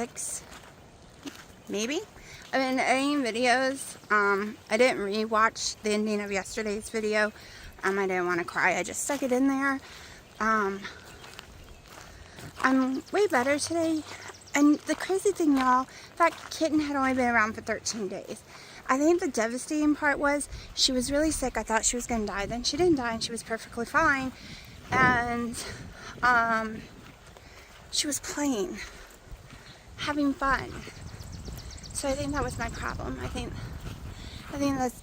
6, maybe. I've been editing videos. I didn't rewatch the ending of yesterday's video. I didn't want to cry. I just stuck it in there. I'm way better today. And the crazy thing, y'all, that kitten had only been around for 13 days. I think the devastating part was she was really sick. I thought she was going to die. Then she didn't die, and she was perfectly fine. And she was playing, having fun. So I think that was my problem. I think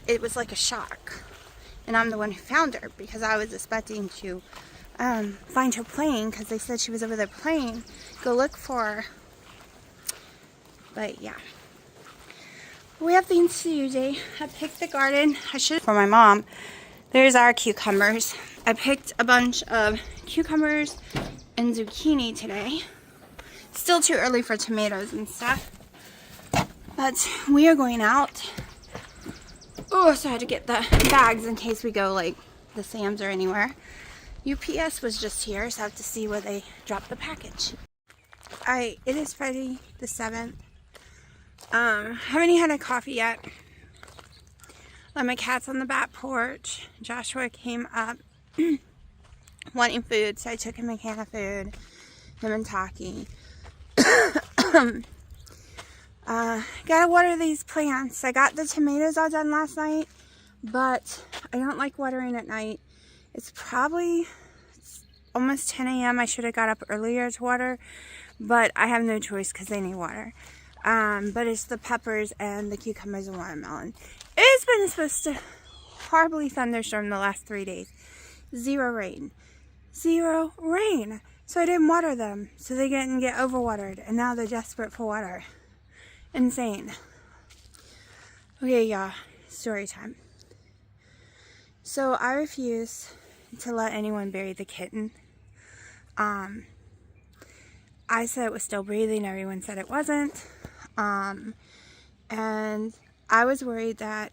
it was like a shock. And I'm the one who found her, because I was expecting to find her playing, because they said she was over there playing. Go look for her. But yeah. We have things to do today. I picked the garden. For my mom. There's our cucumbers. I picked a bunch of cucumbers and zucchini today. Still too early for tomatoes and stuff. But we are going out. Oh, so I had to get the bags in case we go like the Sam's or anywhere. UPS was just here, so I have to see where they dropped the package. It is Friday the 7th. Haven't had a coffee yet. My cat's on the back porch. Joshua came up wanting food, so I took him a can of food. Him and Taki. Gotta water these plants. I got the tomatoes all done last night, but I don't like watering at night. It's almost 10 a.m. I should have got up earlier to water, but I have no choice because they need water. But it's the peppers and the cucumbers and watermelon. It's been supposed to horribly thunderstorm the last 3 days. Zero rain. Zero rain. So I didn't water them, so they didn't get overwatered, and now they're desperate for water. Insane. Okay, y'all. Story time. So I refuse to let anyone bury the kitten. I said it was still breathing. Everyone said it wasn't. And I was worried that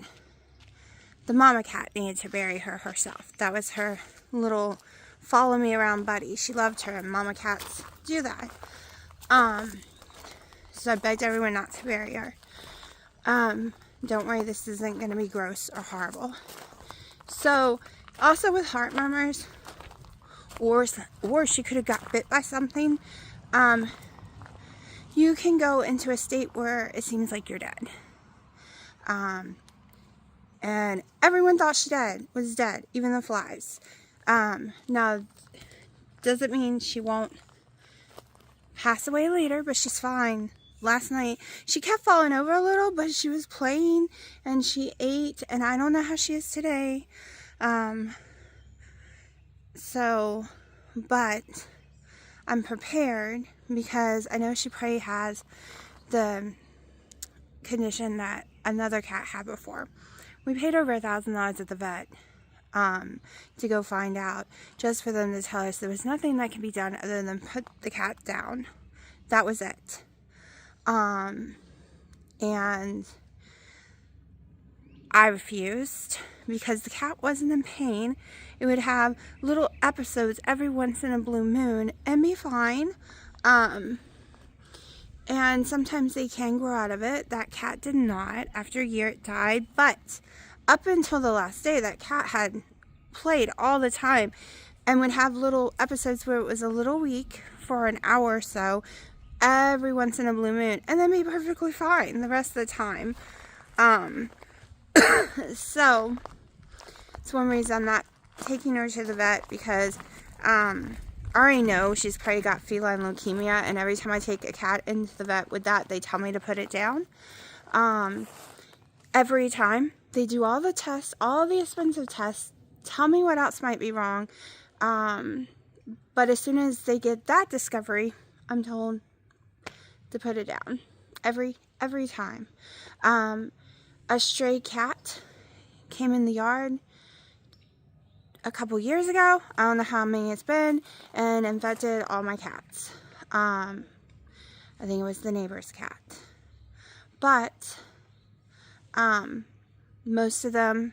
the mama cat needed to bury her herself. That was her little follow me around buddy. She loved her, and mama cats do that. So I begged everyone not to bury her. Don't worry, this isn't going to be gross or horrible. So, also with heart murmurs, or she could have got bit by something, you can go into a state where it seems like you're dead. And everyone thought she was dead, even the flies. Now, doesn't mean she won't pass away later, but she's fine. Last night, she kept falling over a little, but she was playing, and she ate, and I don't know how she is today. But I'm prepared, because I know she probably has the condition that another cat had before. We paid over $1,000 at the vet to go find out, just for them to tell us there was nothing that could be done other than put the cat down. That was it. And I refused, because the cat wasn't in pain. It would have little episodes every once in a blue moon and be fine. And sometimes they can grow out of it. That cat did not. After a year it died. But up until the last day, that cat had played all the time and would have little episodes where it was a little weak for an hour or so every once in a blue moon, and then be perfectly fine the rest of the time. So it's one reason I'm not taking her to the vet, because I already know she's probably got feline leukemia, and every time I take a cat into the vet with that, they tell me to put it down. Every time. They do all the tests, all the expensive tests, tell me what else might be wrong. But as soon as they get that discovery, I'm told to put it down. Every time. A stray cat came in the yard a couple years ago. I don't know how many it's been, and infected all my cats. I think it was the neighbor's cat. But most of them,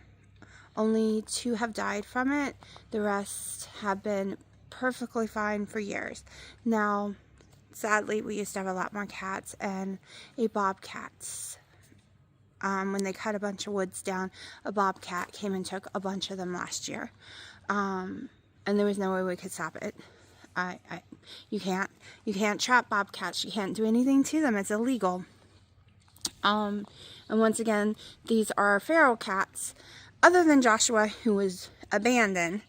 only 2 have died from it. The rest have been perfectly fine for years. Now, sadly, we used to have a lot more cats, and a bobcat. When they cut a bunch of woods down, a bobcat came and took a bunch of them last year. And there was no way we could stop it. You can't trap bobcats. You can't do anything to them. It's illegal. And once again, these are feral cats. Other than Joshua, who was abandoned,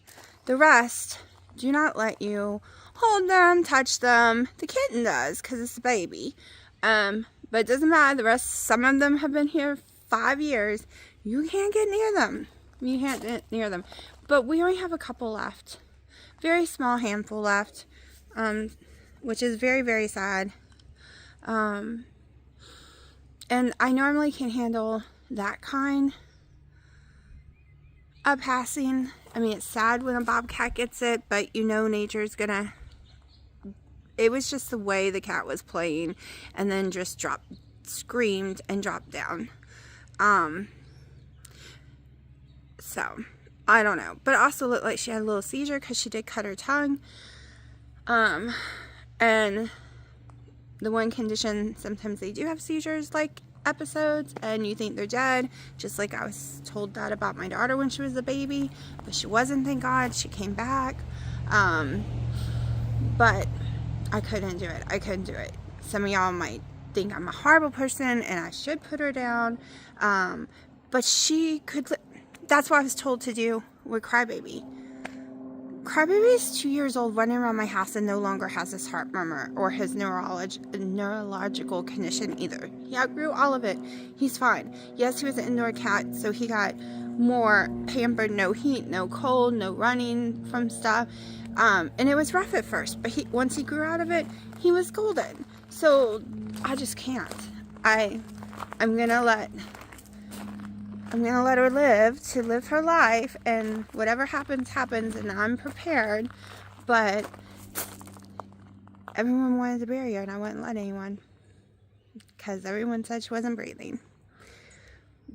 the rest do not let you hold them, touch them. The kitten does, because it's a baby. But it doesn't matter. The rest, some of them have been here 5 years. You can't get near them. You can't get near them. But we only have a couple left. Very small handful left. Which is very, very sad. And I normally can't handle that kind of passing. I mean, it's sad when a bobcat gets it, but you know nature's gonna... It was just the way the cat was playing, and then just screamed and dropped down. So, I don't know. But it also looked like she had a little seizure because she did cut her tongue. And the one condition, sometimes they do have seizures, like episodes, and you think they're dead, just like I was told that about my daughter when she was a baby, but she wasn't, thank God. She came back. But I couldn't do it. Some of y'all might think I'm a horrible person and I should put her down, but she could. That's what I was told to do with Crybaby. Crybaby is 2 years old, running around my house, and no longer has his heart murmur or his neurological condition either. He outgrew all of it. He's fine. Yes, he was an indoor cat, so he got more pampered. No heat, no cold, no running from stuff. And it was rough at first, but once he grew out of it, he was golden. So I just can't. I'm gonna let her live her life, and whatever happens, happens, and I'm prepared. But everyone wanted to bury her, and I wouldn't let anyone, because everyone said she wasn't breathing.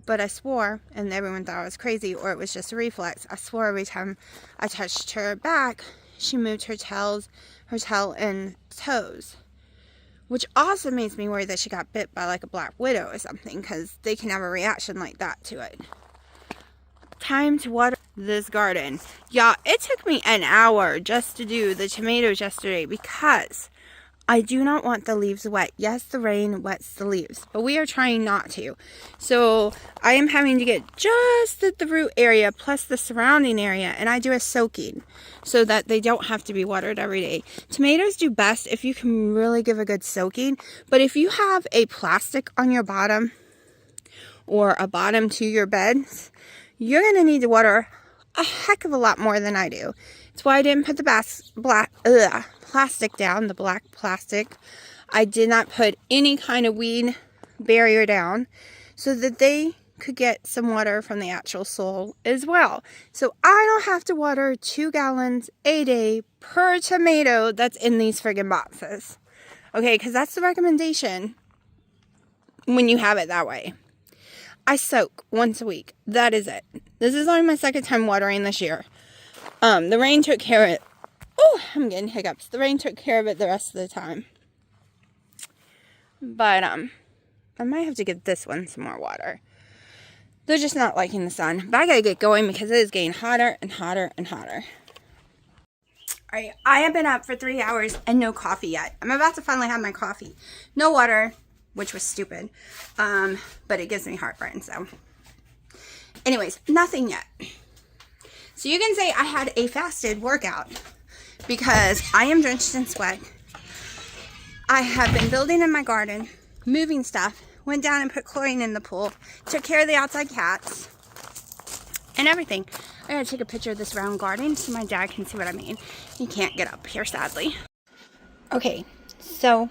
But I swore, and everyone thought I was crazy, or it was just a reflex. I swore every time I touched her back, she moved her tail and toes. Which also makes me worry that she got bit by like a black widow or something, because they can have a reaction like that to it. Time to water this garden. Y'all, it took me an hour just to do the tomatoes yesterday because I do not want the leaves wet. Yes, the rain wets the leaves, but we are trying not to. So I am having to get just at the root area plus the surrounding area, and I do a soaking so that they don't have to be watered every day. Tomatoes do best if you can really give a good soaking, but if you have a plastic on your bottom or a bottom to your beds, you're going to need to water a heck of a lot more than I do. That's why I didn't put the plastic down, the black plastic. I did not put any kind of weed barrier down so that they could get some water from the actual soil as well. So I don't have to water 2 gallons a day per tomato that's in these friggin' boxes. Okay, because that's the recommendation when you have it that way. I soak once a week. That is it. This is only my second time watering this year. The rain took care of it. Oh, I'm getting hiccups. The rain took care of it the rest of the time. But, I might have to give this one some more water. They're just not liking the sun. But I gotta get going because it is getting hotter and hotter and hotter. Alright, I have been up for 3 hours and no coffee yet. I'm about to finally have my coffee. No water, which was stupid. But it gives me heartburn, so. Anyways, nothing yet. So you can say I had a fasted workout because I am drenched in sweat. I have been building in my garden, moving stuff, went down and put chlorine in the pool, took care of the outside cats, and everything. I gotta take a picture of this round garden so my dad can see what I mean. He can't get up here, sadly. Okay, so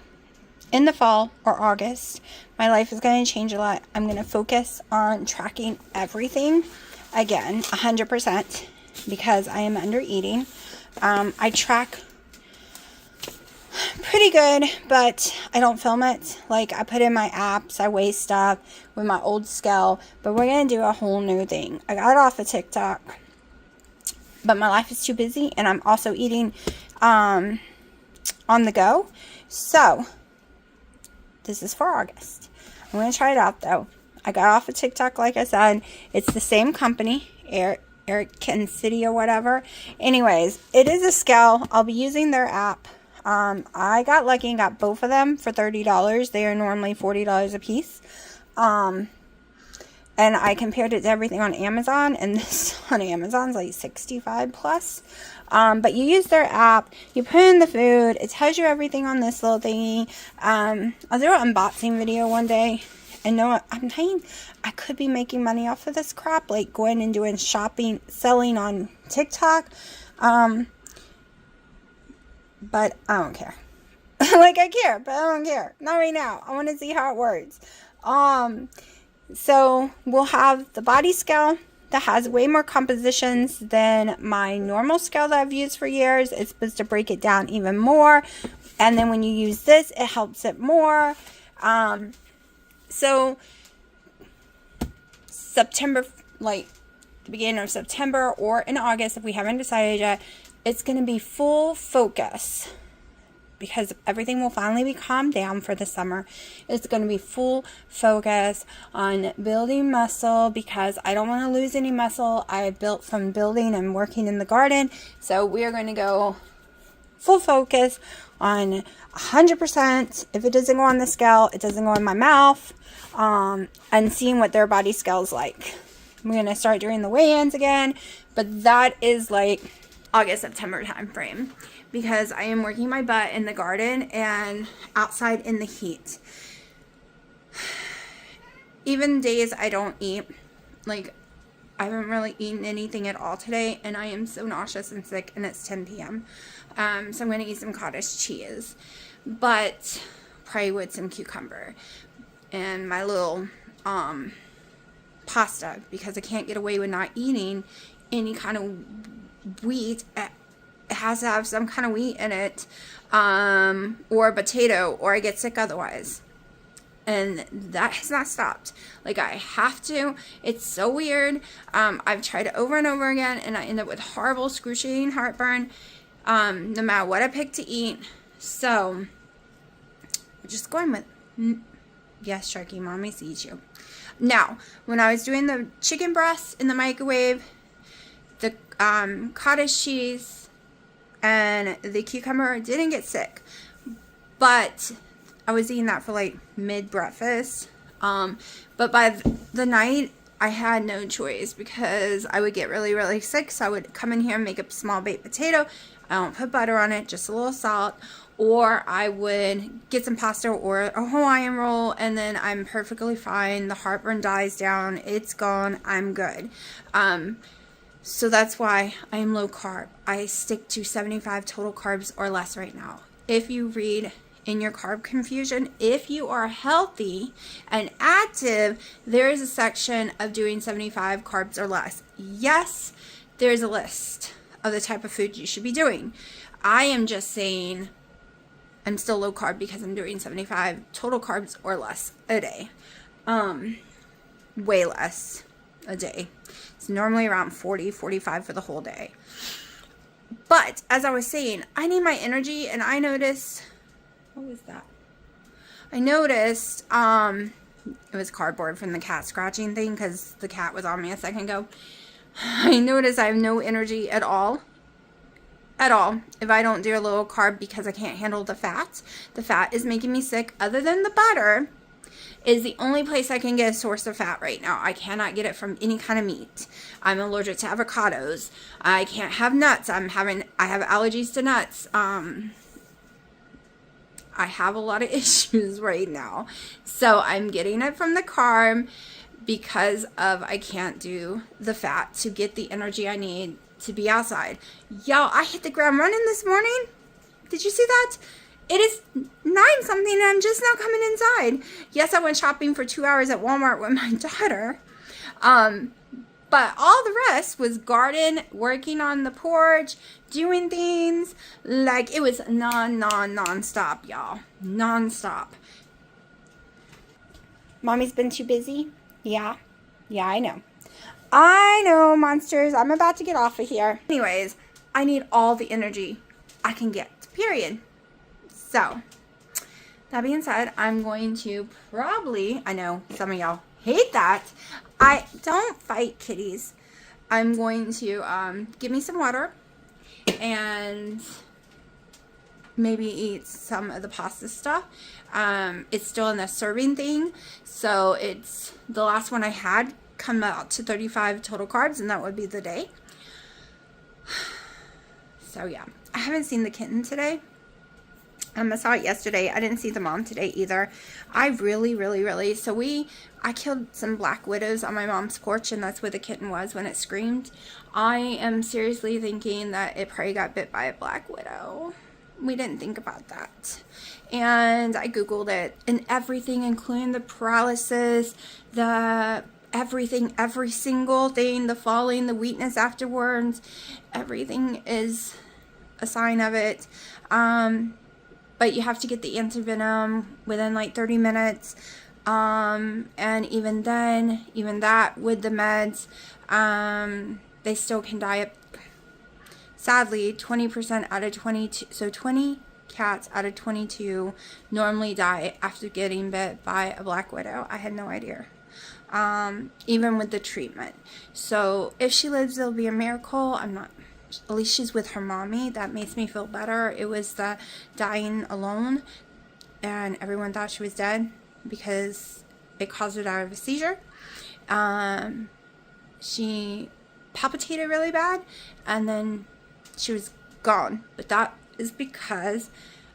in the fall or August, my life is going to change a lot. I'm going to focus on tracking everything again, 100%, because I am under eating. I track pretty good, but I don't film it. Like, I put in my apps, I weigh stuff with my old scale, but we're going to do a whole new thing. I got off of TikTok, but my life is too busy, and I'm also eating on the go. So this is for August. I'm going to try it out though. I got off of TikTok, like I said. It's the same company, Eric NC or whatever. Anyways, it is a scale. I'll be using their app. I got lucky and got both of them for $30. They are normally $40 a piece. And I compared it to everything on Amazon, and this on Amazon's like 65 plus. But you use their app, you put in the food, it tells you everything on this little thingy. I'll do an unboxing video one day. And no, I'm saying I could be making money off of this crap, like going and doing shopping, selling on TikTok. But I don't care. Like I care, but I don't care. Not right now. I want to see how it works. So we'll have the body scale that has way more compositions than my normal scale that I've used for years. It's supposed to break it down even more. And then when you use this, it helps it more. So September, like the beginning of September or in August, if we haven't decided yet, it's going to be full focus. Because everything will finally be calmed down for the summer. It's going to be full focus on building muscle because I don't want to lose any muscle I built from building and working in the garden. So we are going to go full focus on 100%. If it doesn't go on the scale, it doesn't go in my mouth. And seeing what their body scale is like. We're going to start doing the weigh-ins again. But that is like August, September time frame. Because I am working my butt in the garden and outside in the heat. Even days I don't eat, like I haven't really eaten anything at all today, and I am so nauseous and sick, and it's 10 p.m. So I'm going to eat some cottage cheese, but probably with some cucumber and my little pasta, because I can't get away with not eating any kind of wheat. It has to have some kind of wheat in it, or potato, or I get sick otherwise. And that has not stopped. Like, I have to. It's so weird. I've tried it over and over again, and I end up with horrible, excruciating heartburn, no matter what I pick to eat. So, we're just going with, yes, Sharky, mommy sees you. Now, when I was doing the chicken breasts in the microwave, the cottage cheese, and the cucumber, didn't get sick, but I was eating that for like mid-breakfast, but by the night I had no choice because I would get really, really sick. So I would come in here and make a small baked potato. I don't put butter on it, just a little salt, or I would get some pasta or a Hawaiian roll, and then I'm perfectly fine. The heartburn dies down, it's gone, I'm good. So that's why I am low carb. I stick to 75 total carbs or less right now. If you read in your carb confusion, if you are healthy and active, there is a section of doing 75 carbs or less. Yes, there's a list of the type of food you should be doing. I am just saying I'm still low carb because I'm doing 75 total carbs or less a day. Way less a day. It's normally around 40, 45 for the whole day. But as I was saying, I need my energy, and I noticed, what was that? I noticed, it was cardboard from the cat scratching thing because the cat was on me a second ago. I noticed I have no energy at all. At all. If I don't do a little carb because I can't handle the fat. The fat is making me sick. Other than the butter is the only place I can get a source of fat right now. I cannot get it from any kind of meat. I'm allergic to avocados. I can't have nuts. I have allergies to nuts. I have a lot of issues right now. So I'm getting it from the carb because of I can't do the fat to get the energy I need to be outside. Y'all, I hit the ground running this morning. Did you see that? It is 9-something and I'm just now coming inside. Yes, I went shopping for 2 hours at Walmart with my daughter. But all the rest was garden, working on the porch, doing things. Like, it was non-stop, y'all. Non-stop. Mommy's been too busy? Yeah. Yeah, I know. I know, monsters. I'm about to get off of here. Anyways, I need all the energy I can get. Period. So, that being said, I'm going to probably, I know some of y'all hate that. I don't fight kitties. I'm going to give me some water and maybe eat some of the pasta stuff. It's still in the serving thing, so it's the last one I had come out to 35 total carbs, and that would be the day. So yeah, I haven't seen the kitten today. I saw it yesterday. I didn't see the mom today either. I really, so I killed some black widows on my mom's porch, and that's where the kitten was when it screamed. I am seriously thinking that it probably got bit by a black widow. We didn't think about that. And I Googled it, and everything, including the paralysis, the everything, every single thing, the falling, the weakness afterwards, everything is a sign of it. But you have to get the antivenom within like 30 minutes. And even then, even that with the meds, they still can die. Sadly, 20% out of 22, so 20 cats out of 22 normally die after getting bit by a black widow. I had no idea. Even with the treatment. So if she lives, it'll be a miracle. At least she's with her mommy. That makes me feel better. It was the dying alone, and everyone thought she was dead because it caused her to have a seizure. She palpitated really bad, and then she was gone. But that is because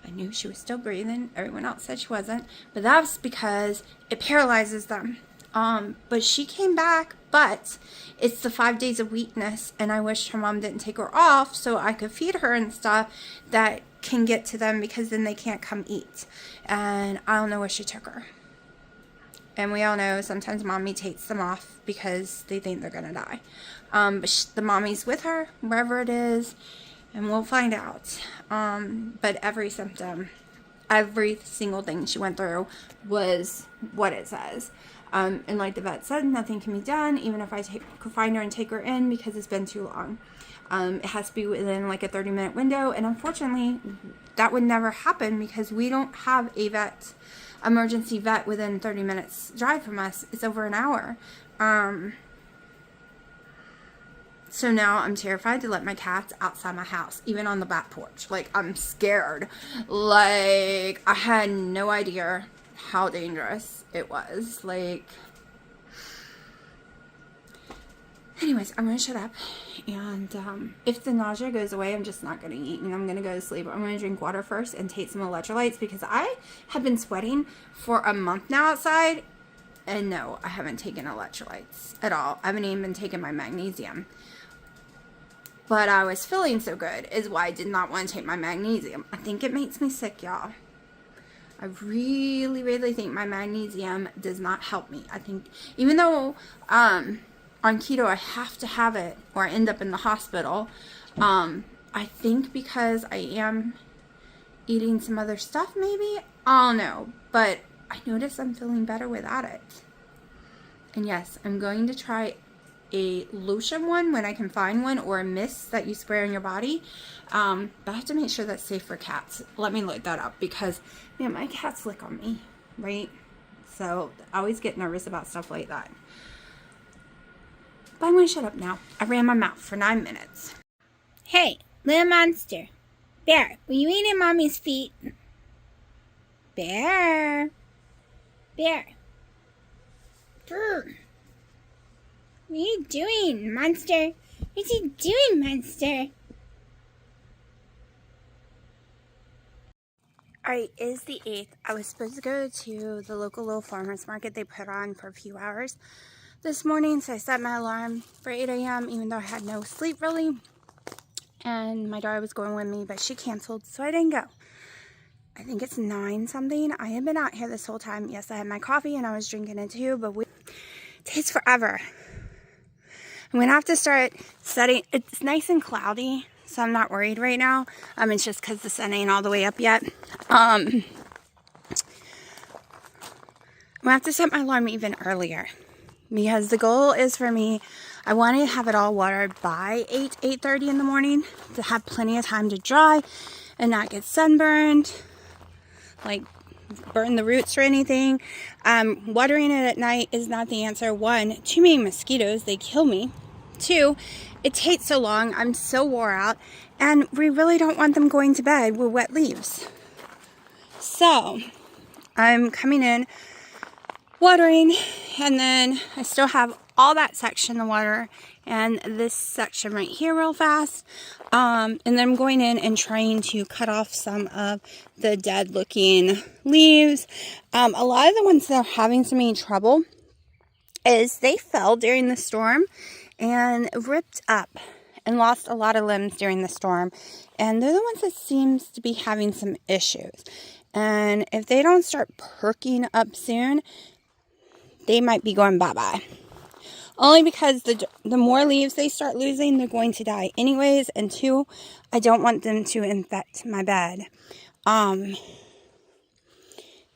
I knew she was still breathing. Everyone else said she wasn't, but that's because it paralyzes them. But she came back, but it's the 5 days of weakness, and I wish her mom didn't take her off so I could feed her and stuff that can get to them, because then they can't come eat. And I don't know where she took her. And we all know sometimes mommy takes them off because they think they're gonna die. But the mommy's with her, wherever it is, and we'll find out. But every symptom, every single thing she went through was what it says. And like the vet said, nothing can be done, even if I could find her and take her in, because it's been too long. It has to be within like a 30-minute window, and unfortunately, that would never happen because we don't have a emergency vet within 30 minutes drive from us. It's over an hour. So now I'm terrified to let my cats outside my house, even on the back porch. Like, I'm scared. Like, I had no idea how dangerous it was. Like, anyways, I'm gonna shut up, and if the nausea goes away, I'm just not gonna eat, and I'm gonna go to sleep. I'm gonna drink water first and take some electrolytes, because I have been sweating for a month now outside, and no, I haven't taken electrolytes at all. I haven't even been taking my magnesium, but I was feeling so good is why I did not want to take my magnesium. I think it makes me sick, y'all. I really think my magnesium does not help me. I think, even though on keto I have to have it or I end up in the hospital, I think because I am eating some other stuff, maybe, I don't know, but I notice I'm feeling better without it. And yes, I'm going to try a lotion one when I can find one, or a mist that you spray on your body, but I have to make sure that's safe for cats. Let me look that up, because man, my cats lick on me, right? So I always get nervous about stuff like that. But I'm going to shut up now. I ran my mouth for 9 minutes. Hey, little monster. Bear, were you eating mommy's feet? Bear. Bear. Brr. What are you doing, monster? What are you doing, monster? Alright, it is the 8th. I was supposed to go to the local little farmer's market they put on for a few hours this morning, so I set my alarm for 8 a.m. even though I had no sleep really, and my daughter was going with me, but she canceled, so I didn't go. I think it's 9 something. I have been out here this whole time. Yes, I had my coffee and I was drinking it too, but it takes forever. I'm gonna have to start setting. It's nice and cloudy, so I'm not worried right now. It's just because the sun ain't all the way up yet. I'm gonna have to set my alarm even earlier, because the goal is for me, I want to have it all watered by 8:30 in the morning to have plenty of time to dry and not get sunburned. like burn the roots or anything. Watering it at night is not the answer. One, too many mosquitoes, they kill me. Two, it takes so long, I'm so wore out, and we really don't want them going to bed with wet leaves. So I'm coming in, watering, and then I still have all that section to water and this section right here real fast. And then I'm going in and trying to cut off some of the dead looking leaves. A lot of the ones that are having so many trouble is they fell during the storm and ripped up and lost a lot of limbs during the storm. And they're the ones that seems to be having some issues. And if they don't start perking up soon, they might be going bye-bye. Only because the more leaves they start losing, they're going to die anyways. And two, I don't want them to infect my bed.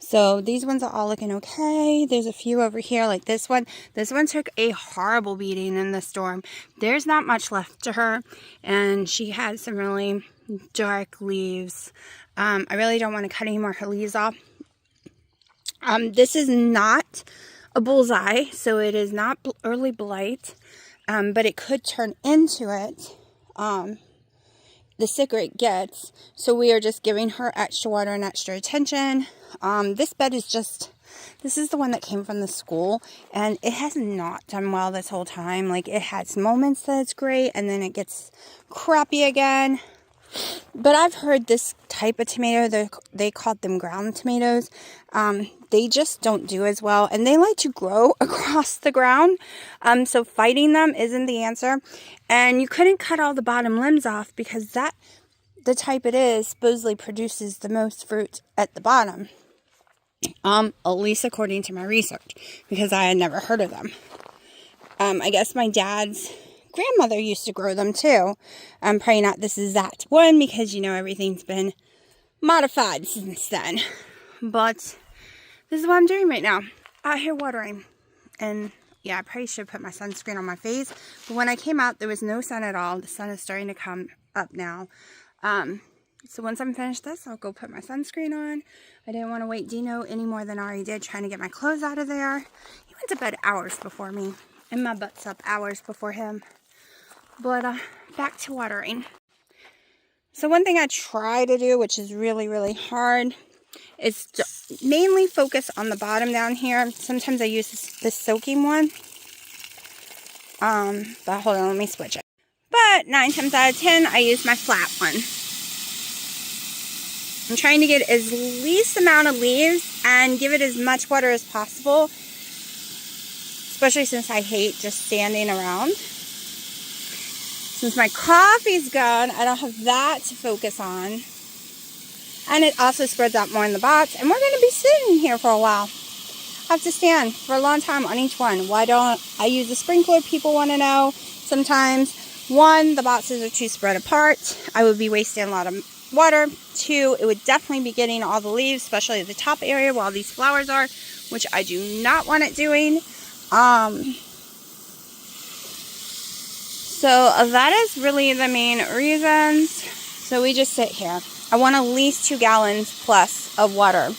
So these ones are all looking okay. There's a few over here like this one. This one took a horrible beating in the storm. There's not much left to her. And she had some really dark leaves. I really don't want to cut any more of her leaves off. This is not a bullseye, so it is not early blight, but it could turn into it the sicker it gets. So we are just giving her extra water and extra attention. This bed is this is the one that came from the school, and it has not done well this whole time. Like, it has moments that it's great, and then it gets crappy again. But I've heard this type of tomato, they called them ground tomatoes, they just don't do as well, and they like to grow across the ground, so fighting them isn't the answer. And you couldn't cut all the bottom limbs off because the type it is supposedly produces the most fruit at the bottom, at least according to my research, because I had never heard of them. I guess my dad's grandmother used to grow them too. I'm praying not this is that one, because everything's been modified since then. But this is what I'm doing right now, out here watering. And yeah, I probably should put my sunscreen on my face, but when I came out there was no sun at all. The sun is starting to come up now. So once I'm finished this, I'll go put my sunscreen on. I didn't want to wait Dino any more than I already did, trying to get my clothes out of there. He went to bed hours before me, and my butt's up hours before him. But back to watering. So one thing I try to do, which is really, really hard, is to mainly focus on the bottom down here. Sometimes I use this soaking one. But hold on, let me switch it. But 9 times out of 10, I use my flat one. I'm trying to get as least amount of leaves and give it as much water as possible. Especially since I hate just standing around. Since my coffee's gone, I don't have that to focus on. And it also spreads out more in the box. And we're going to be sitting here for a while. I have to stand for a long time on each one. Why don't I use a sprinkler? People want to know. Sometimes, one, the boxes are too spread apart. I would be wasting a lot of water. Two, it would definitely be getting all the leaves, especially the top area while these flowers are, which I do not want it doing. So that is really the main reasons. So we just sit here. I want at least 2 gallons plus of water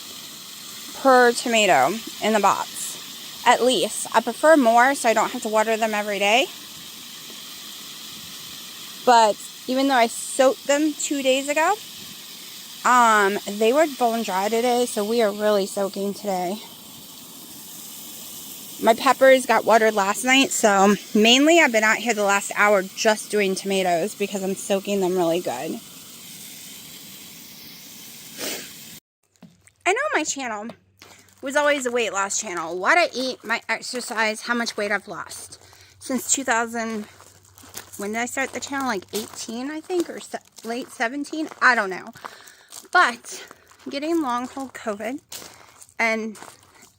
per tomato in the box. At least. I prefer more so I don't have to water them every day. But even though I soaked them 2 days ago, they were bone dry today, so we are really soaking today. My peppers got watered last night, so mainly I've been out here the last hour just doing tomatoes because I'm soaking them really good. I know my channel was always a weight loss channel. What I eat, my exercise, how much weight I've lost. Since 2000, when did I start the channel? Like 18, I think, or late 17? I don't know. But getting long haul COVID and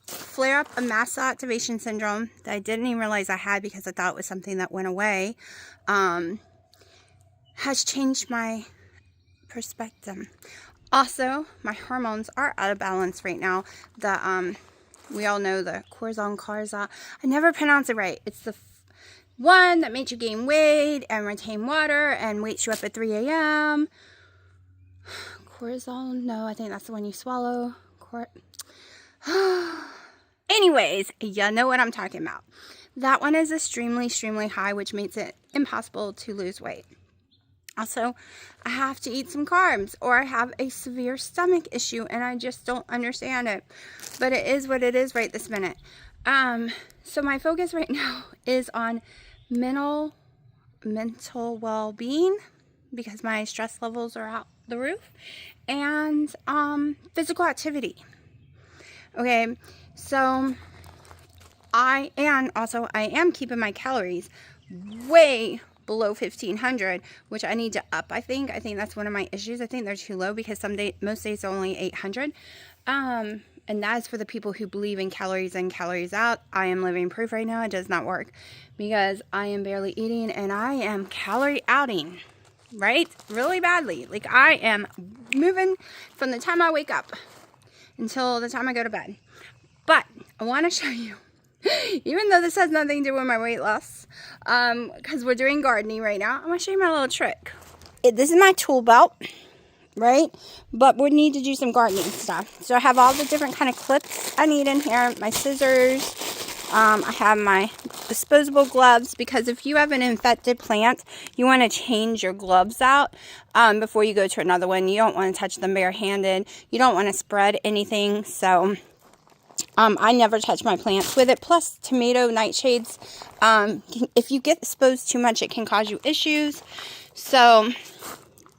flare up of mast cell activation syndrome that I didn't even realize I had because I thought it was something that went away, has changed my perspective. Also, my hormones are out of balance right now. We all know the cortisol. I never pronounce it right. It's the one that makes you gain weight and retain water and wakes you up at 3 a.m. cortisone. No, I think that's the one you swallow. Anyways, you know what I'm talking about. That one is extremely, extremely high, which makes it impossible to lose weight. Also, I have to eat some carbs or I have a severe stomach issue and I just don't understand it. But it is what it is right this minute. So my focus right now is on mental well-being because my stress levels are out the roof, and physical activity. Okay, so I am keeping my calories way below 1,500, which I need to up. I think that's one of my issues. I think they're too low because most days are only 800. And that is for the people who believe in calories in, calories out. I am living proof right now. It does not work because I am barely eating and I am calorie outing, right? Really badly. Like I am moving from the time I wake up until the time I go to bed. But I want to show you, even though this has nothing to do with my weight loss, because we're doing gardening right now, I want to show you my little trick. This is my tool belt, right? But we need to do some gardening stuff. So I have all the different kind of clips I need in here. My scissors. I have my disposable gloves because if you have an infected plant, you want to change your gloves out before you go to another one. You don't want to touch them barehanded. You don't want to spread anything. So I never touch my plants with it. Plus tomato nightshades. If you get exposed too much, it can cause you issues. So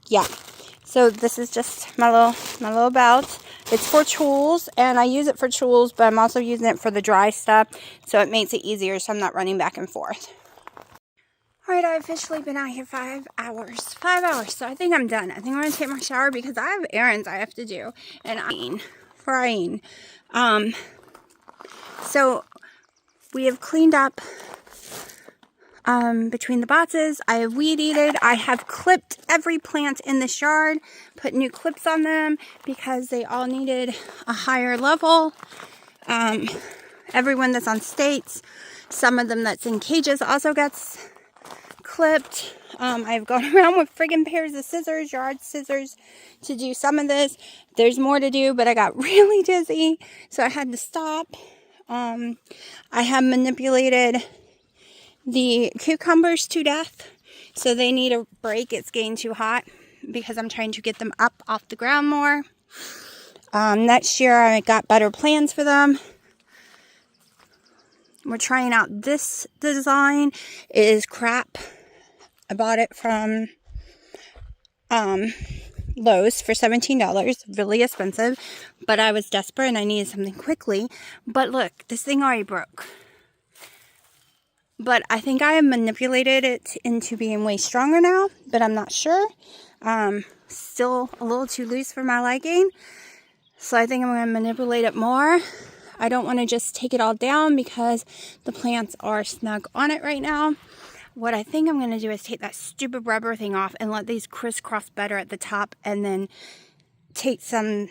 yeah. So this is just my little belt. It's for tools, and I use it for tools, but I'm also using it for the dry stuff, so it makes it easier so I'm not running back and forth. Alright, I've officially been out here 5 hours. 5 hours, so I think I'm done. I think I'm going to take my shower because I have errands I have to do, and I'm frying. So we have cleaned up between the boxes. I have weed eated. I have clipped every plant in this yard, put new clips on them because they all needed a higher level. Everyone that's on states, some of them that's in cages also gets clipped. I've gone around with friggin' pairs of scissors, yard scissors, to do some of this. There's more to do, but I got really dizzy, so I had to stop. I have manipulated the cucumbers to death, so they need a break. It's getting too hot because I'm trying to get them up off the ground more. Next year I got better plans for them. We're trying out this design. It is crap. I bought it from Lowe's for $17. Really expensive, but I was desperate and I needed something quickly. But look, this thing already broke. But I think I have manipulated it into being way stronger now, but I'm not sure. Still a little too loose for my liking. So I think I'm going to manipulate it more. I don't want to just take it all down because the plants are snug on it right now. What I think I'm going to do is take that stupid rubber thing off and let these crisscross better at the top, and then take some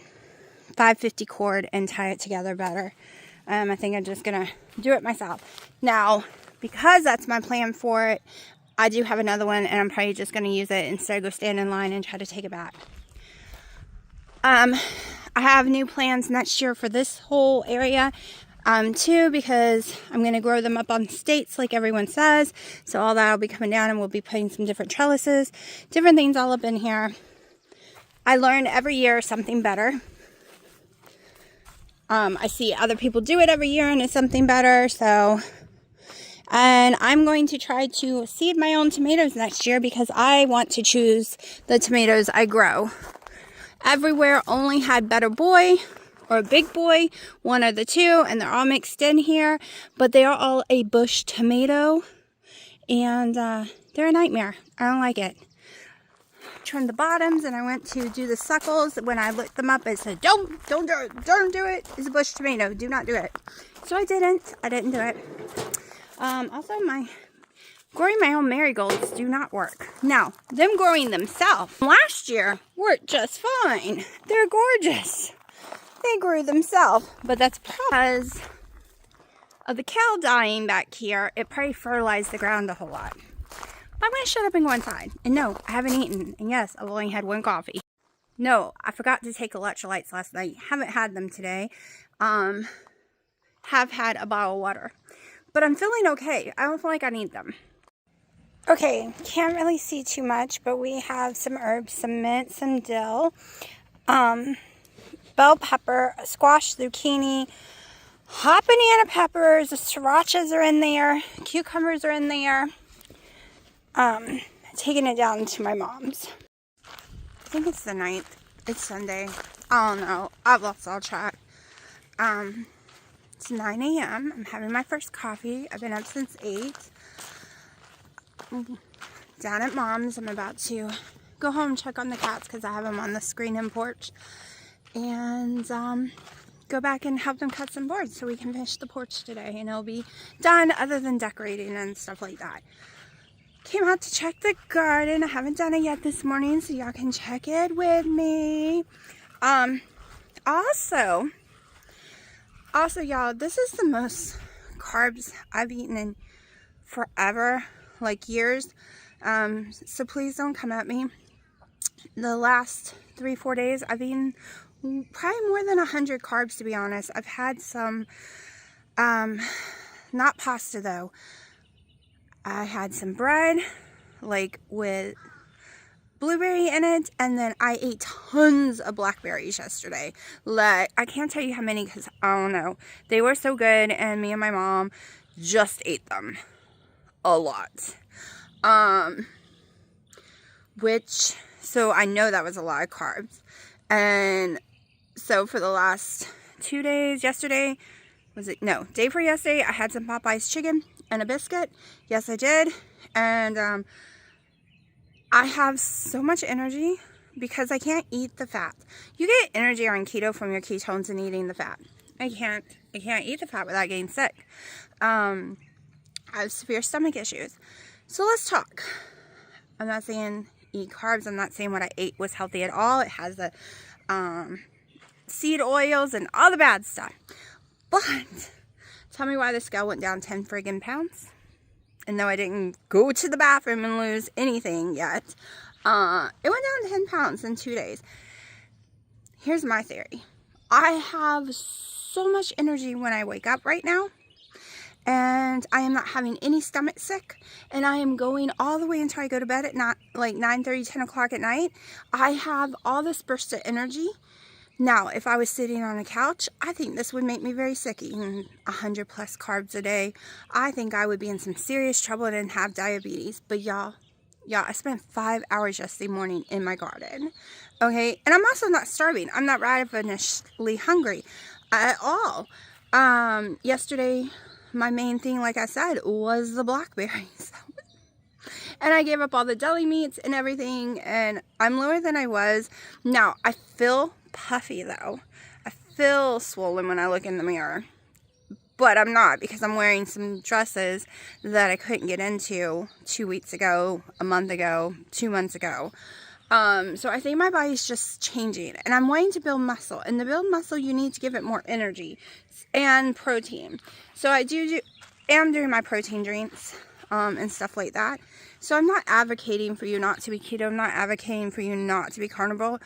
550 cord and tie it together better. I think I'm just going to do it myself. Now, because that's my plan for it, I do have another one, and I'm probably just going to use it instead of go stand in line and try to take it back. I have new plans next year for this whole area, too, because I'm going to grow them up on states like everyone says. So all that will be coming down, and we'll be putting some different trellises, different things all up in here. I learn every year something better. I see other people do it every year, and it's something better, so... And I'm going to try to seed my own tomatoes next year because I want to choose the tomatoes I grow. Everywhere only had Better Boy or Big Boy, one of the two, and they're all mixed in here. But they are all a bush tomato, and they're a nightmare. I don't like it. Trimmed the bottoms, and I went to do the suckles. When I looked them up, it said, don't do it. It's a bush tomato. Do not do it. So I didn't do it. Also, growing my own marigolds do not work. Now, them growing themselves last year worked just fine. They're gorgeous. They grew themselves, but that's because of the cow dying back here. It probably fertilized the ground a whole lot. But I'm going to shut up and go inside. And no, I haven't eaten. And yes, I've only had one coffee. No, I forgot to take electrolytes last night. Haven't had them today. Have had a bottle of water. But I'm feeling okay. I don't feel like I need them. Okay, can't really see too much, but we have some herbs, some mint, some dill, bell pepper, squash, zucchini, hot banana peppers, srirachas are in there, cucumbers are in there. Taking it down to my mom's. I think it's the 9th. It's Sunday. I don't know. I've lost all track. It's 9 a.m. I'm having my first coffee. I've been up since 8. Down at mom's, I'm about to go home and check on the cats because I have them on the screen and porch. And go back and help them cut some boards so we can finish the porch today. And it'll be done other than decorating and stuff like that. Came out to check the garden. I haven't done it yet this morning, so y'all can check it with me. Also, y'all, this is the most carbs I've eaten in forever, like years. So please don't come at me. The last 3-4 days, I've eaten probably more than 100 carbs, to be honest. I've had some, not pasta though. I had some bread, like with blueberry in it, and then I ate tons of blackberries yesterday. Like, I can't tell you how many because I don't know. They were so good, and me and my mom just ate them a lot. So I know that was a lot of carbs. And so for the last 2 days, yesterday, day for yesterday, I had some Popeye's chicken and a biscuit. Yes, I did. And I have so much energy because I can't eat the fat. You get energy on keto from your ketones and eating the fat. I can't eat the fat without getting sick. I have severe stomach issues. So let's talk. I'm not saying eat carbs. I'm not saying what I ate was healthy at all. It has the seed oils and all the bad stuff. But tell me why the scale went down 10 friggin' pounds. And though I didn't go to the bathroom and lose anything yet, it went down 10 pounds in 2 days. Here's my theory. I have so much energy when I wake up right now. And I am not having any stomach sick. And I am going all the way until I go to bed at like 9:30, 10 o'clock at night. I have all this burst of energy. Now, if I was sitting on a couch, I think this would make me very sick, eating 100 plus carbs a day. I think I would be in some serious trouble and have diabetes. But y'all, I spent 5 hours yesterday morning in my garden. Okay, and I'm also not starving. I'm not ravenously hungry at all. Yesterday, my main thing, like I said, was the blackberries. And I gave up all the deli meats and everything, and I'm lower than I was. Now, I feel puffy though. I feel swollen when I look in the mirror. But I'm not, because I'm wearing some dresses that I couldn't get into 2 weeks ago, a month ago, 2 months ago. So I think my body's just changing, and I'm wanting to build muscle. And to build muscle, you need to give it more energy and protein. So I am doing my protein drinks and stuff like that. So I'm not advocating for you not to be keto. I'm not advocating for you not to be carnivore.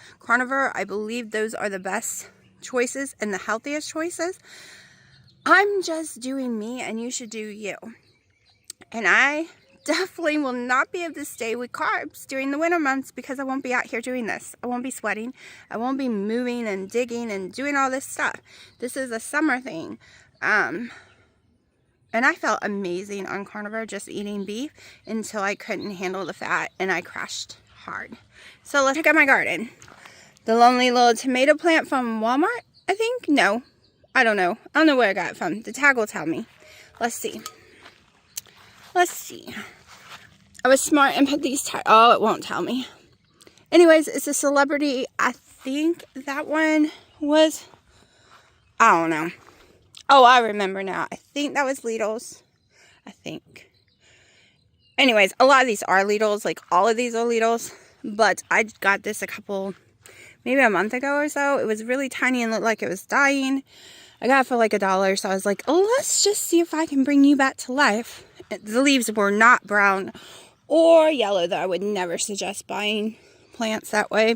I believe those are the best choices and the healthiest choices. I'm just doing me, and you should do you. And I definitely will not be able to stay with carbs during the winter months because I won't be out here doing this. I won't be sweating. I won't be moving and digging and doing all this stuff. This is a summer thing. And I felt amazing on carnivore, just eating beef until I couldn't handle the fat and I crashed hard. So let's check out my garden. The lonely little tomato plant from Walmart, I think? No, I don't know. I don't know where I got it from. The tag will tell me. Let's see. I was smart and put these tags. Oh, it won't tell me. Anyways, it's a celebrity. I think that one was, I don't know. Oh, I remember now. I think that was Lidl's. I think. Anyways, a lot of these are Lidl's. Like, all of these are Lidl's. But I got this maybe a month ago or so. It was really tiny and looked like it was dying. I got it for like $1. So I was like, oh, let's just see if I can bring you back to life. The leaves were not brown or yellow, though. I would never suggest buying plants that way.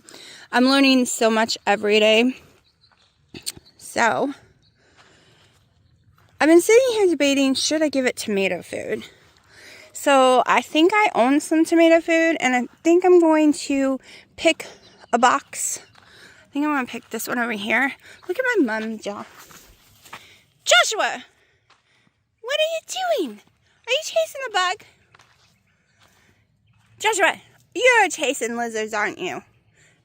I'm learning so much every day. So I've been sitting here debating, should I give it tomato food? So I think I own some tomato food, and I think I'm going to pick a box. I think I'm going to pick this one over here. Look at my mum, Joshua, what are you doing? Are you chasing a bug? Joshua, you're chasing lizards, aren't you?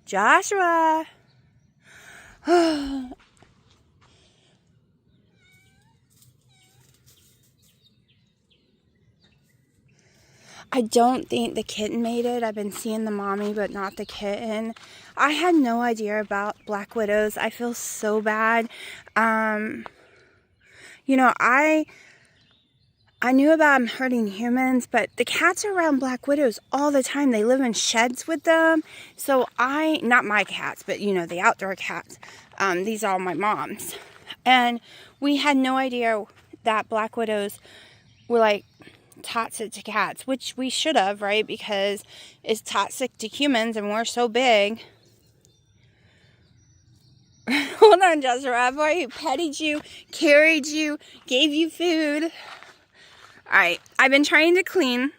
Joshua. I don't think the kitten made it. I've been seeing the mommy, but not the kitten. I had no idea about black widows. I feel so bad. You know, I knew about them hurting humans, but the cats are around black widows all the time. They live in sheds with them. So not my cats, but you know, the outdoor cats. These are all my mom's. And we had no idea that black widows were like toxic to cats, which we should have, right? Because it's toxic to humans and we're so big. Hold on, Joshua. I've already petted you, carried you, gave you food. Alright, I've been trying to clean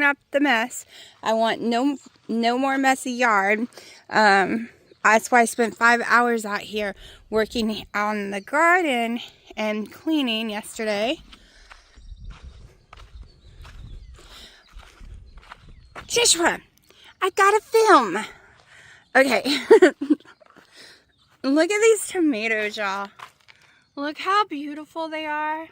up the mess. I want no more messy yard. That's why I spent 5 hours out here working on the garden and cleaning yesterday. Joshua, I gotta film. Okay. Look at these tomatoes, y'all. Look how beautiful they are.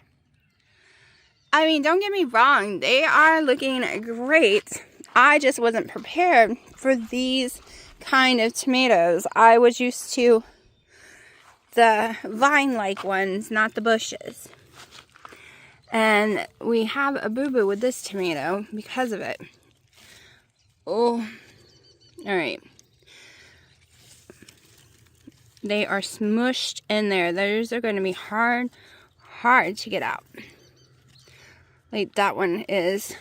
I mean, don't get me wrong. They are looking great. I just wasn't prepared for these kind of tomatoes. I was used to the vine-like ones, not the bushes. And we have a boo-boo with this tomato because of it. Oh, all right. They are smushed in there. Those are going to be hard to get out. Like that one is.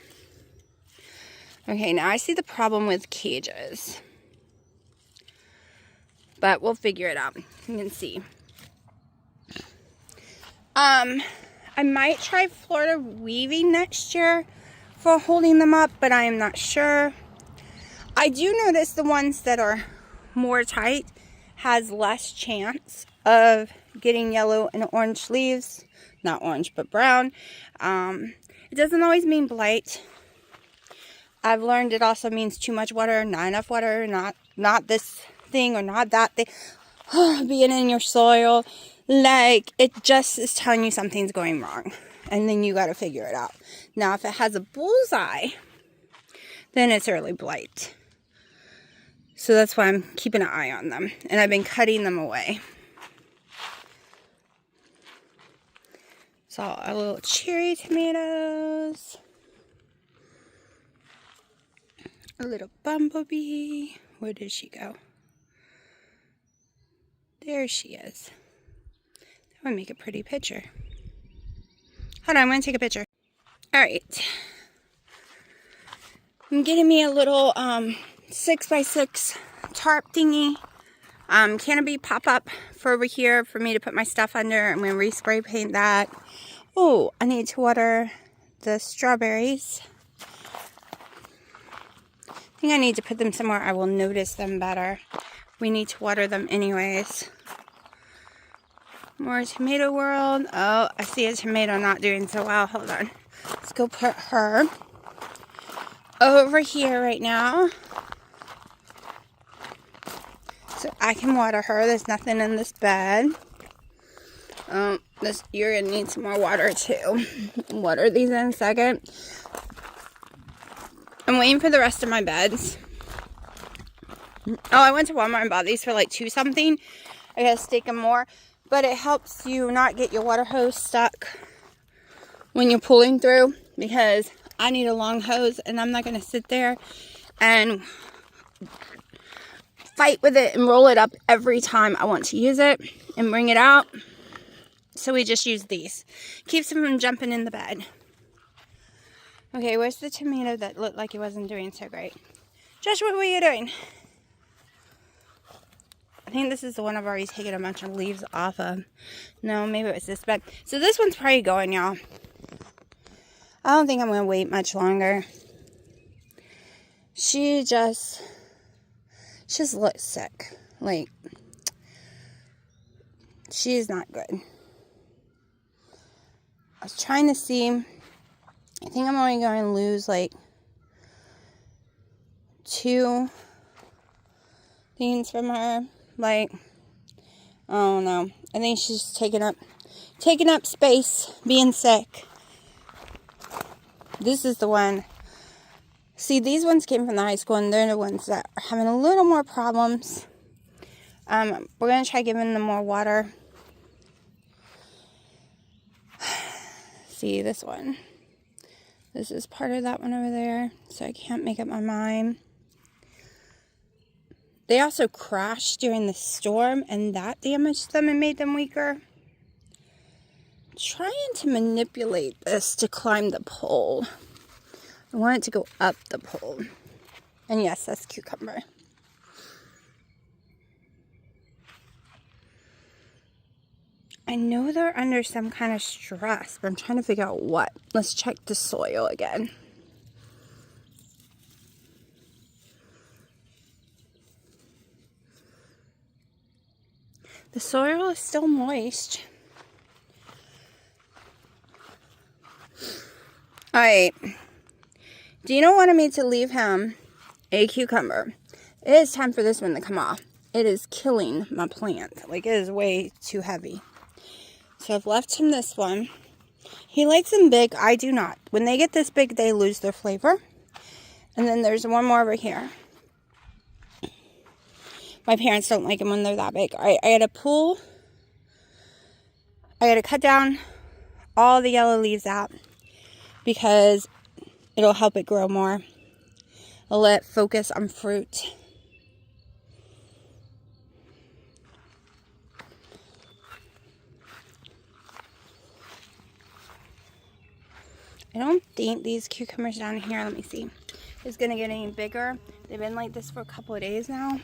Okay, now I see the problem with cages. But we'll figure it out. You can see. I might try Florida weaving next year for holding them up, but I am not sure. I do notice the ones that are more tight has less chance of getting yellow and orange leaves. Not orange, but brown. It doesn't always mean blight. I've learned it also means too much water, not enough water, not this thing or not that thing. Being in your soil. Like, it just is telling you something's going wrong. And then you got to figure it out. Now, if it has a bullseye, then it's early blight. So that's why I'm keeping an eye on them. And I've been cutting them away. So our little cherry tomatoes. A little bumblebee. Where did she go? There she is. That would make a pretty picture. Hold on, I'm going to take a picture. Alright. I'm getting me a little 6x6 tarp thingy. Canopy pop-up for over here for me to put my stuff under. I'm going to respray paint that. Oh, I need to water the strawberries. I think I need to put them somewhere I will notice them better. We need to water them anyways. More tomato world. Oh, I see a tomato not doing so well. Hold on. Let's go put her over here right now. So I can water her. There's nothing in this bed. You're going to need some more water too. Water these in a second. I'm waiting for the rest of my beds. Oh, I went to Walmart and bought these for like $2 something. I gotta stake them more. But it helps you not get your water hose stuck when you're pulling through. Because I need a long hose and I'm not going to sit there and fight with it and roll it up every time I want to use it and bring it out. So we just use these. Keeps them from jumping in the bed. Okay, where's the tomato that looked like it wasn't doing so great? Joshua, what are you doing? I think this is the one I've already taken a bunch of leaves off of. No, maybe it was this bed. So this one's probably going, y'all. I don't think I'm going to wait much longer. She just looks sick. Like, she is not good. I was trying to see. I think I'm only going to lose like 2 things from her. Like, I don't know. I think she's taking up space, being sick. This is the one. See, these ones came from the high school, and they're the ones that are having a little more problems. We're going to try giving them more water. See, this one. This is part of that one over there, so I can't make up my mind. They also crashed during the storm, and that damaged them and made them weaker. I'm trying to manipulate this to climb the pole. I want it to go up the pole. And yes, that's cucumber. I know they're under some kind of stress, but I'm trying to figure out what. Let's check the soil again. The soil is still moist. Alright. Dino wanted me to leave him a cucumber. It is time for this one to come off. It is killing my plant. Like, it is way too heavy. So I've left him this one. He likes them big. I do not. When they get this big, they lose their flavor. And then there's one more over here. My parents don't like them when they're that big. Alright, I gotta cut down all the yellow leaves out because it'll help it grow more. I'll let it focus on fruit. I don't think these cucumbers down here, let me see, is gonna get any bigger. They've been like this for a couple of days now.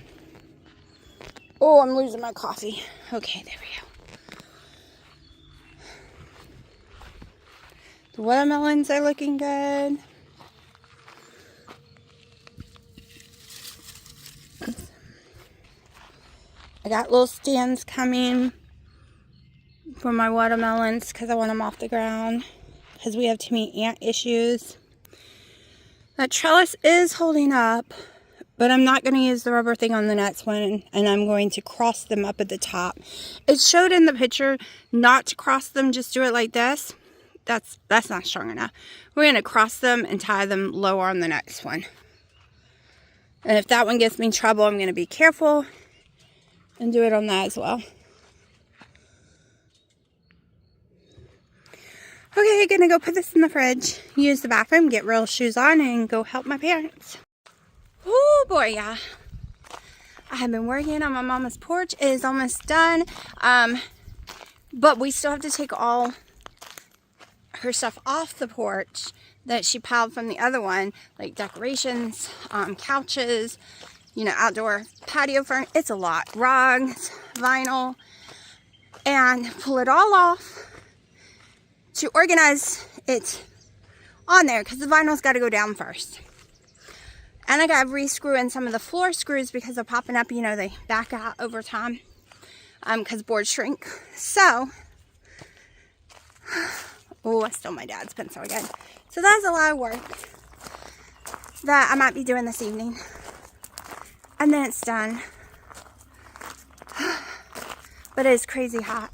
Oh, I'm losing my coffee. Okay, there we go. The watermelons are looking good. I got little stands coming for my watermelons because I want them off the ground because we have too many ant issues. That trellis is holding up. But I'm not going to use the rubber thing on the next one, and I'm going to cross them up at the top. It showed in the picture not to cross them, just do it like this. That's not strong enough. We're going to cross them and tie them lower on the next one. And if that one gets me in trouble, I'm going to be careful and do it on that as well. Okay, gonna go put this in the fridge, use the bathroom, get real shoes on, and go help my parents. Oh boy, yeah. I have been working on my mama's porch. It is almost done. But we still have to take all her stuff off the porch that she piled from the other one, like decorations, couches, you know, outdoor patio furniture. It's a lot. Rugs, vinyl, and pull it all off to organize it on there because the vinyl's got to go down first. And I got to re-screw in some of the floor screws because they're popping up. You know, they back out over time because boards shrink. So, oh, I stole my dad's pencil again. So that's a lot of work that I might be doing this evening. And then it's done. But it is crazy hot.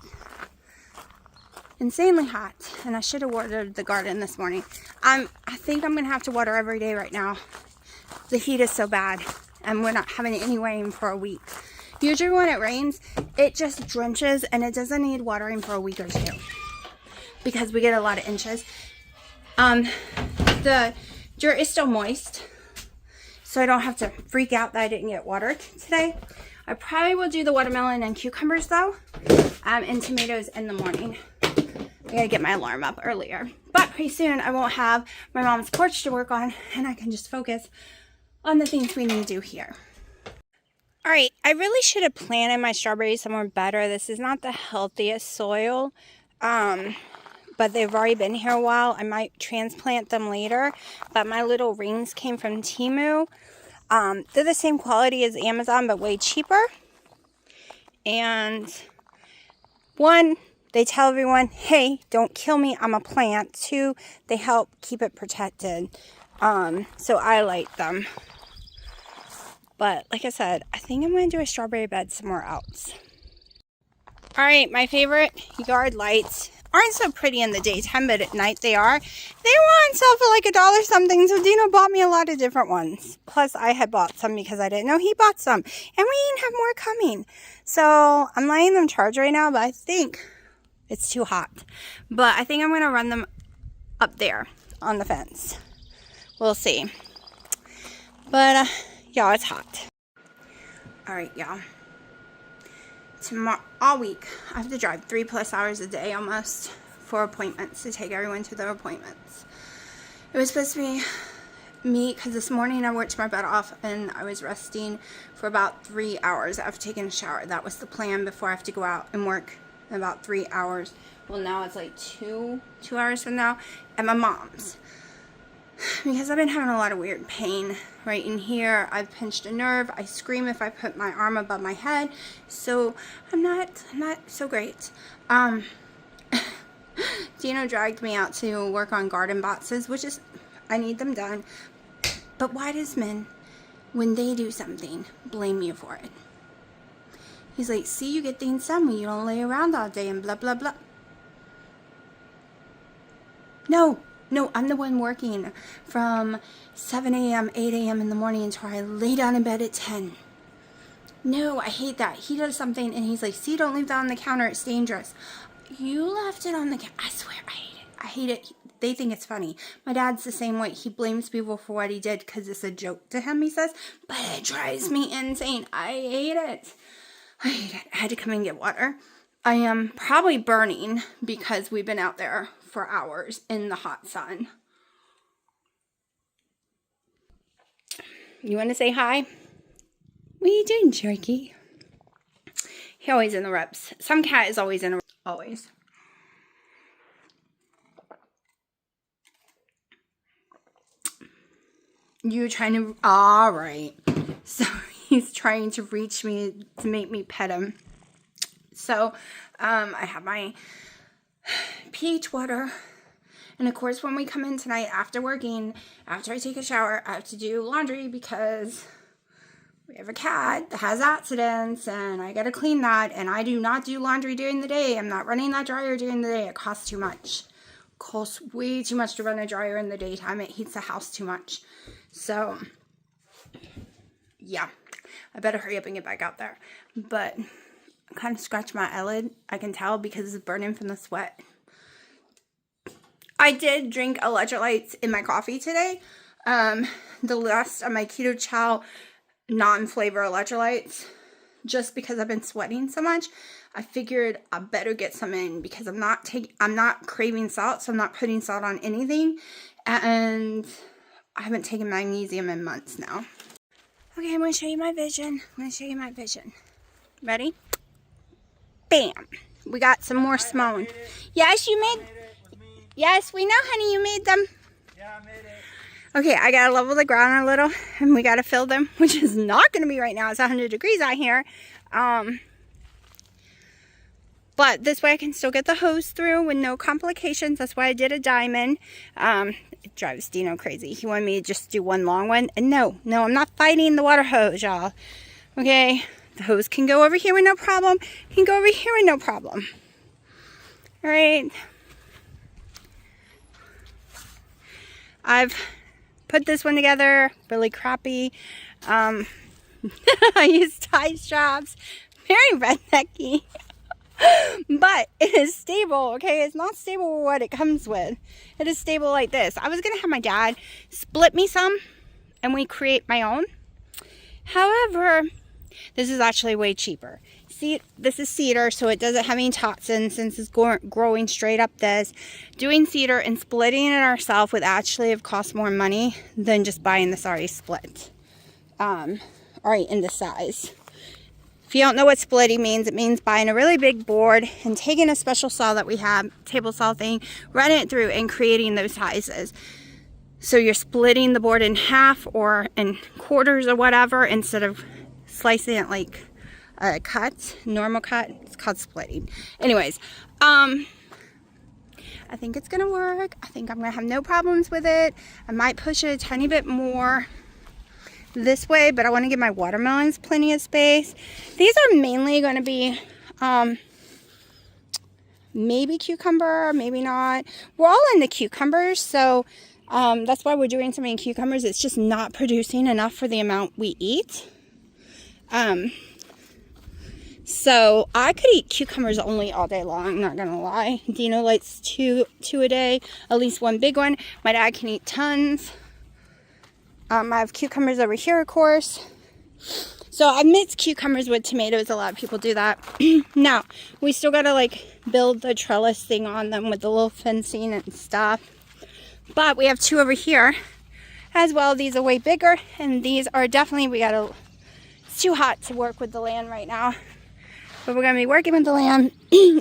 Insanely hot. And I should have watered the garden this morning. I think I'm going to have to water every day right now. The heat is so bad, and we're not having any rain for a week. Usually when it rains, it just drenches, and it doesn't need watering for a week or two because we get a lot of inches. The dirt is still moist, so I don't have to freak out that I didn't get watered today. I probably will do the watermelon and cucumbers, though, and tomatoes in the morning. I gotta get my alarm up earlier. But pretty soon, I won't have my mom's porch to work on, and I can just focus on the things we need to do here. All right, I really should have planted my strawberries somewhere better. This is not the healthiest soil, but they've already been here a while. I might transplant them later, but my little rings came from Temu. They're the same quality as Amazon, but way cheaper. And one, they tell everyone, hey, don't kill me, I'm a plant. Two, they help keep it protected. So I like them. But like I said, I think I'm going to do a strawberry bed somewhere else. All right, my favorite yard lights aren't so pretty in the daytime, but at night they are. They were on sale for like $1 something, so Dino bought me a lot of different ones. Plus, I had bought some because I didn't know he bought some. And we even have more coming. So I'm letting them charge right now, but I think it's too hot. But I think I'm going to run them up there on the fence. We'll see. But, y'all, it's hot. All right, y'all. Tomorrow, all week, I have to drive 3+ hours a day almost for appointments, to take everyone to their appointments. It was supposed to be me, because this morning I worked my butt off and I was resting for about 3 hours after taking a shower. That was the plan before I have to go out and work in about 3 hours. Well, now it's like two hours from now at my mom's. Because I've been having a lot of weird pain right in here. I've pinched a nerve. I scream if I put my arm above my head. So I'm not so great. Dino dragged me out to work on garden boxes, which is, I need them done. But why does men, when they do something, blame you for it? He's like, see, you get things done when you don't lay around all day and blah, blah, blah. No, I'm the one working from 7 a.m., 8 a.m. in the morning until I lay down in bed at 10. No, I hate that. He does something and he's like, see, don't leave that on the counter. It's dangerous. You left it on the counter. I swear, I hate it. I hate it. They think it's funny. My dad's the same way. He blames people for what he did because it's a joke to him, he says. But it drives me insane. I hate it. I hate it. I had to come and get water. I am probably burning because we've been out there for hours in the hot sun. You want to say hi? What are you doing, Sharky? He always in the reps. Some cat is always in a always. You trying to, all right. So he's trying to reach me to make me pet him. So I have my pH water. And of course, when we come in tonight after working, after I take a shower, I have to do laundry because we have a cat that has accidents and I got to clean that. And I do not do laundry during the day. I'm not running that dryer during the day. It costs too much. It costs way too much to run a dryer in the daytime. It heats the house too much. So, yeah, I better hurry up and get back out there. But I kind of scratched my eyelid. I can tell because it's burning from the sweat. I did drink electrolytes in my coffee today. The last of my keto chow non-flavor electrolytes. Just because I've been sweating so much, I figured I better get some in because I'm not craving salt, so I'm not putting salt on anything. And I haven't taken magnesium in months now. Okay, I'm going to show you my vision. Ready? Bam. We got some more small ones. Yes, you made. Yes, we know, honey, you made them. Yeah, I made it. Okay, I gotta level the ground a little, and we gotta fill them, which is not gonna be right now. It's 100 degrees out here. But this way I can still get the hose through with no complications. That's why I did a diamond. It drives Dino crazy. He wanted me to just do one long one. And no, I'm not fighting the water hose, y'all. Okay, the hose can go over here with no problem. Can go over here with no problem. All right. I've put this one together, really crappy. I use tie straps, very rednecky, but it is stable, okay? It's not stable with what it comes with. It is stable like this. I was gonna have my dad split me some and we create my own. However, this is actually way cheaper. See, this is cedar, so it doesn't have any toxins since it's growing straight up this. Doing cedar and splitting it ourselves would actually have cost more money than just buying this already split. already in the size. If you don't know what splitting means, it means buying a really big board and taking a special saw that we have, table saw thing, running it through and creating those sizes. So you're splitting the board in half or in quarters or whatever instead of slicing it like a cut, normal cut. It's called splitting. Anyways, I think it's gonna work. I think I'm gonna have no problems with it. I might push it a tiny bit more this way, but I want to give my watermelons plenty of space. These are mainly going to be maybe cucumber, maybe not. We're all in the cucumbers, so that's why we're doing so many cucumbers. It's just not producing enough for the amount we eat. So I could eat cucumbers only all day long, I'm not gonna lie. Dino likes two a day, at least one big one. My dad can eat tons. I have cucumbers over here, of course. So I mix cucumbers with tomatoes. A lot of people do that. Now, we still gotta like build the trellis thing on them with the little fencing and stuff. But we have two over here as well. These are way bigger, and these are definitely, it's too hot to work with the land right now. But we're gonna be working with the land.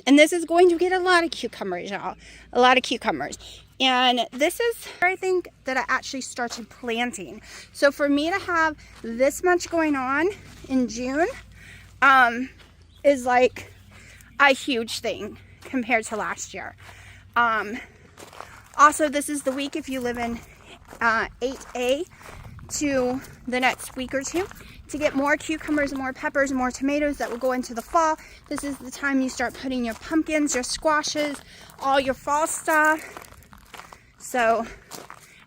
And this is going to get a lot of cucumbers, y'all. A lot of cucumbers. And this is where I think that I actually started planting. So for me to have this much going on in June is like a huge thing compared to last year. Also, this is the week if you live in 8A to the next week or two to get more cucumbers, more peppers, more tomatoes that will go into the fall. This is the time you start putting your pumpkins, your squashes, all your fall stuff. So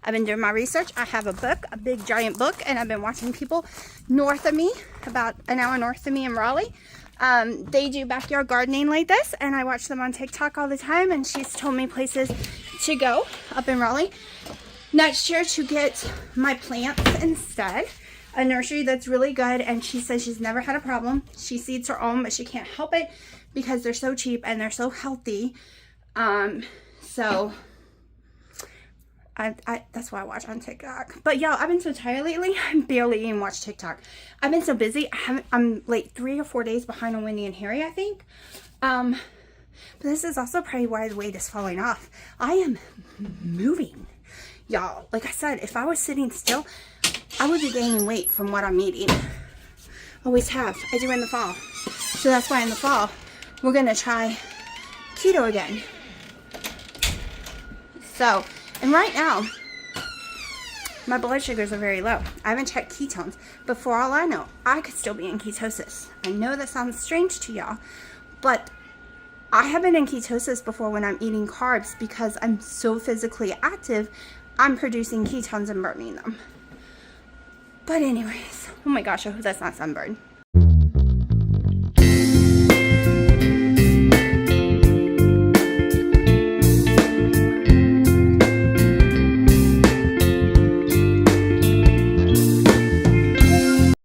I've been doing my research. I have a book, a big giant book, and I've been watching people north of me, about an hour north of me in Raleigh. They do backyard gardening like this, and I watch them on TikTok all the time, and she's told me places to go up in Raleigh next year to get my plants instead. A nursery that's really good, and she says she's never had a problem. She seeds her own, but she can't help it because they're so cheap and they're so healthy. So that's why I watch on TikTok. But y'all, I've been so tired lately. I barely even watch TikTok. I've been so busy. I'm like 3 or 4 days behind on Wendy and Harry, I think. But this is also probably why the weight is falling off. I am moving, y'all. Like I said, if I was sitting still, I would be gaining weight from what I'm eating. Always have. I do in the fall. So that's why in the fall, we're gonna try keto again. So, and right now, my blood sugars are very low. I haven't checked ketones, but for all I know, I could still be in ketosis. I know that sounds strange to y'all, but I have been in ketosis before when I'm eating carbs because I'm so physically active, I'm producing ketones and burning them. But anyways, oh my gosh, I hope that's not sunburn.